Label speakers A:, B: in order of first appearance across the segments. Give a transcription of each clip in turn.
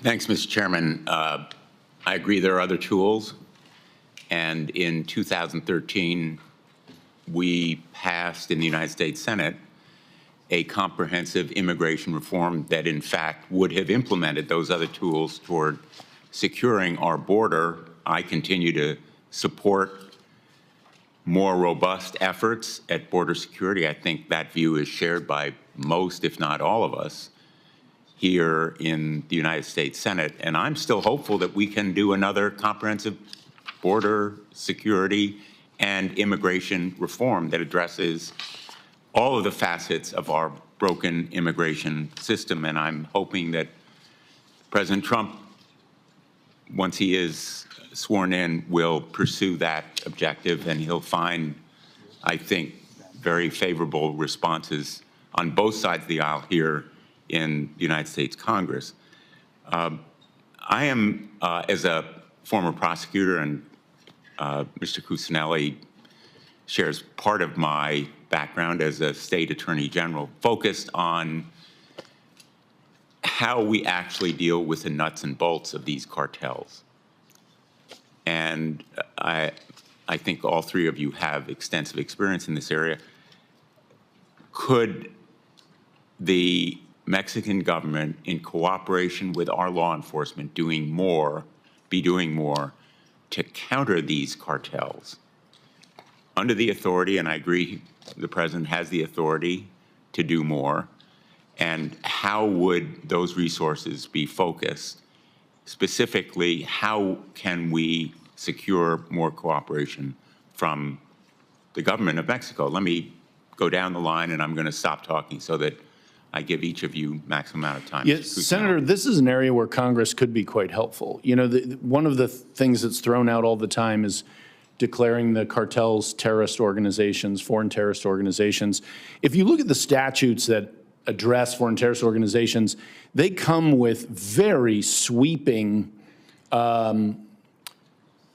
A: Thanks, Mr. Chairman. I agree there are other tools. And in 2013, we passed in the United States Senate a comprehensive immigration reform that, in fact, would have implemented those other tools toward securing our border. I continue to support more robust efforts at border security. I think that view is shared by most, if not all of us, here in the United States Senate. And I'm still hopeful that we can do another comprehensive border security and immigration reform that addresses all of the facets of our broken immigration system. And I'm hoping that President Trump, once he is sworn in, will pursue that objective, and he'll find, I think, very favorable responses on both sides of the aisle here in the United States Congress. I am, as a former prosecutor, and Mr. Cuccinelli shares part of my background as a state attorney general, focused on how we actually deal with the nuts and bolts of these cartels. And I think all three of you have extensive experience in this area. Could the Mexican government, in cooperation with our law enforcement, be doing more to counter these cartels under the authority, and I agree the President has the authority to do more, and how would those resources be focused? Specifically, how can we secure more cooperation from the government of Mexico? Let me go down the line, and I'm going to stop talking so that I give each of you maximum amount of time.
B: Yes, Senator, this is an area where Congress could be quite helpful. You know, one of the things that's thrown out all the time is declaring the cartels terrorist organizations, foreign terrorist organizations. If you look at the statutes that address foreign terrorist organizations, they come with very sweeping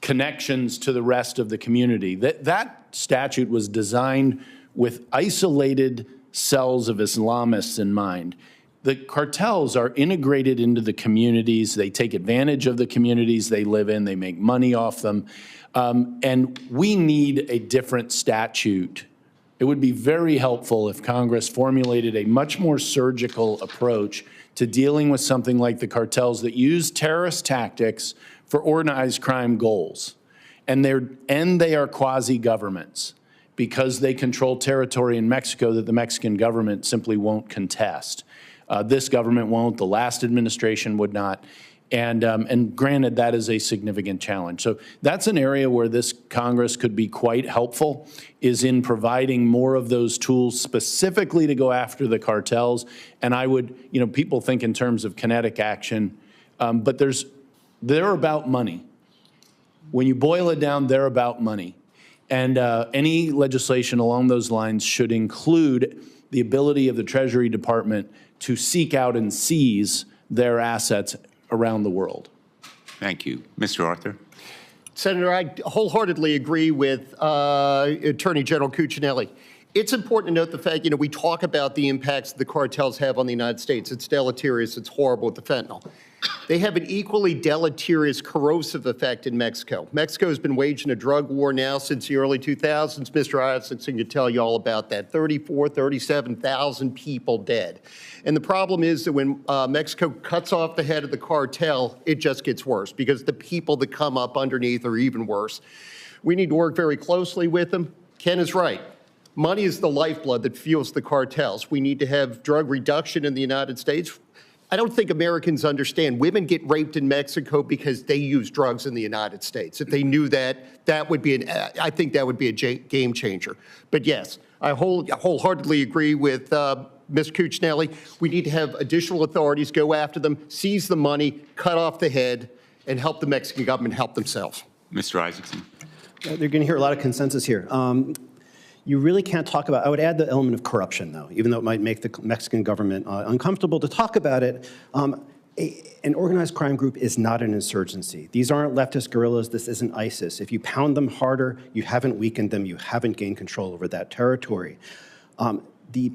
B: connections to the rest of the community. That statute was designed with isolated cells of Islamists in mind. The cartels are integrated into the communities. They take advantage of the communities they live in. They make money off them. And we need a different statute. It would be very helpful if Congress formulated a much more surgical approach to dealing with something like the cartels that use terrorist tactics for organized crime goals. And they are quasi-governments because they control territory in Mexico that the Mexican government simply won't contest. This government won't, the last administration would not. And granted, that is a significant challenge. So that's an area where this Congress could be quite helpful, is in providing more of those tools specifically to go after the cartels. And I would, you know, people think in terms of kinetic action, but they're about money. When you boil it down, they're about money. And any legislation along those lines should include the ability of the Treasury Department to seek out and seize their assets around the world.
A: Thank you. Mr. Arthur.
C: Senator, I wholeheartedly agree with Attorney General Cuccinelli. It's important to note the fact, you know, we talk about the impacts the cartels have on the United States. It's deleterious, it's horrible with the fentanyl. They have an equally deleterious, corrosive effect in Mexico. Mexico has been waging a drug war now since the early 2000s. Mr. Isaacson can tell you all about that. 37,000 people dead. And the problem is that when Mexico cuts off the head of the cartel, it just gets worse because the people that come up underneath are even worse. We need to work very closely with them. Ken is right. Money is the lifeblood that fuels the cartels. We need to have drug reduction in the United States. I don't think Americans understand. Women get raped in Mexico because they use drugs in the United States. If they knew that, that would be I think that would be a game changer. But yes, I wholeheartedly agree with Ms. Cuccinelli. We need to have additional authorities go after them, seize the money, cut off the head, and help the Mexican government help themselves.
A: Mr. Isaacson.
D: They're going to hear a lot of consensus here. You really can't talk about, I would add the element of corruption, though, even though it might make the Mexican government uncomfortable to talk about it. An organized crime group is not an insurgency. These aren't leftist guerrillas. This isn't ISIS. If you pound them harder, you haven't weakened them. You haven't gained control over that territory. The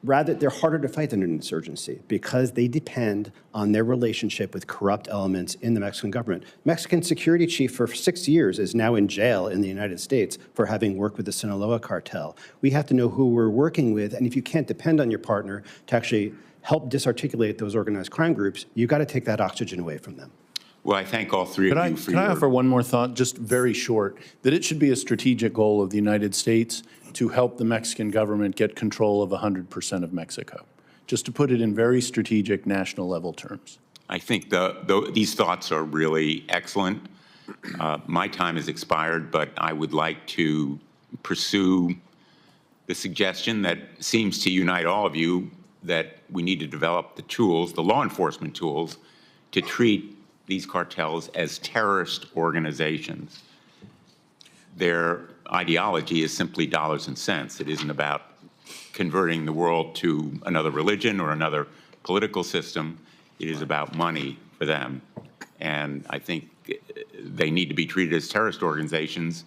D: rather, they're harder to fight than an insurgency because they depend on their relationship with corrupt elements in the Mexican government. Mexican security chief for 6 years is now in jail in the United States for having worked with the Sinaloa cartel. We have to know who we're working with, and if you can't depend on your partner to actually help disarticulate those organized crime groups, you've got to take that oxygen away from them.
A: Well, I thank all three of you for
B: Can I offer one more thought, just very short, that it should be a strategic goal of the United States to help the Mexican government get control of 100% of Mexico, just to put it in very strategic national level terms.
A: I think these thoughts are really excellent. My time has expired, but I would like to pursue the suggestion that seems to unite all of you that we need to develop the tools, the law enforcement tools, to treat these cartels as terrorist organizations. Their ideology is simply dollars and cents. It isn't about converting the world to another religion or another political system. It is about money for them. And I think they need to be treated as terrorist organizations,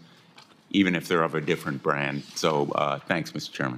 A: even if they're of a different brand. So thanks, Mr. Chairman.